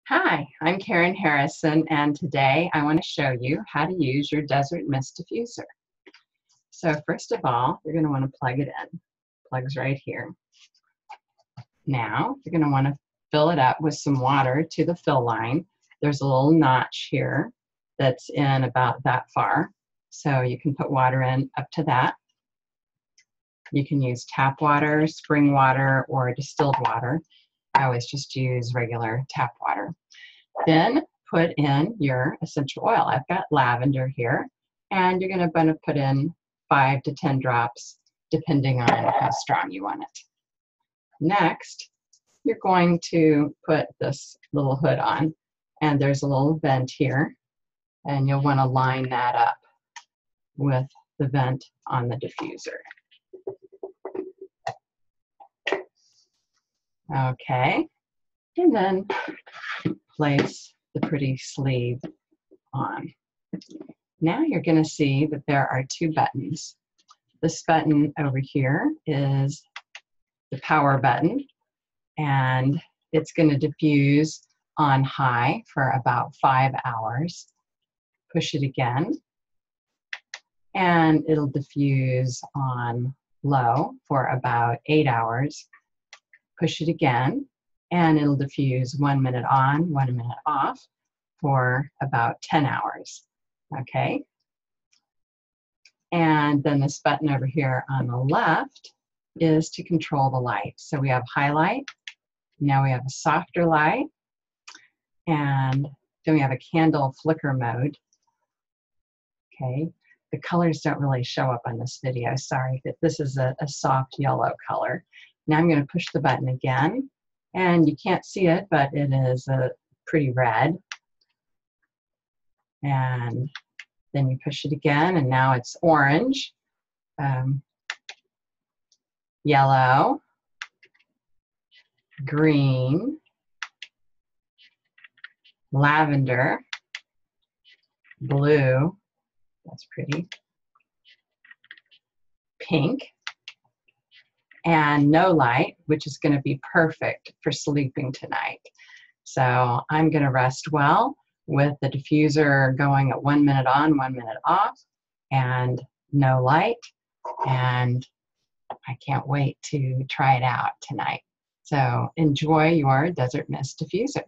Hi, I'm Karen Harrison, and today I want to show you how to use your Desert Mist Diffuser. So first of all, you're going to want to plug it in. Plug's right here. Now, you're going to want to fill it up with some water to the fill line. There's a little notch here that's in about that far, so you can put water in up to that. You can use tap water, spring water, or distilled water. I always just use regular tap water. Then put in your essential oil. I've got lavender here, and you're going to put in 5 to 10 drops, depending on how strong you want it. Next, you're going to put this little hood on, and there's a little vent here, and you'll want to line that up with the vent on the diffuser. Okay, and then place the pretty sleeve on. Now you're going to see that there are 2 buttons. This button over here is the power button, and it's going to diffuse on high for about 5 hours. Push it again, and it'll diffuse on low for about 8 hours. Push it again, and it'll diffuse 1 minute on, 1 minute off for about 10 hours, okay? And then this button over here on the left is to control the light. So we have highlight, now we have a softer light, and then we have a candle flicker mode, okay? The colors don't really show up on this video, sorry, but this is a soft yellow color. Now I'm going to push the button again, and you can't see it, but it is a pretty red. And then you push it again, and now it's orange, yellow, green, lavender, blue, that's pretty, pink, and no light, which is going to be perfect for sleeping tonight. So I'm going to rest well with the diffuser going at 1 minute on, 1 minute off, and no light. And I can't wait to try it out tonight. So enjoy your Desert Mist Diffuser.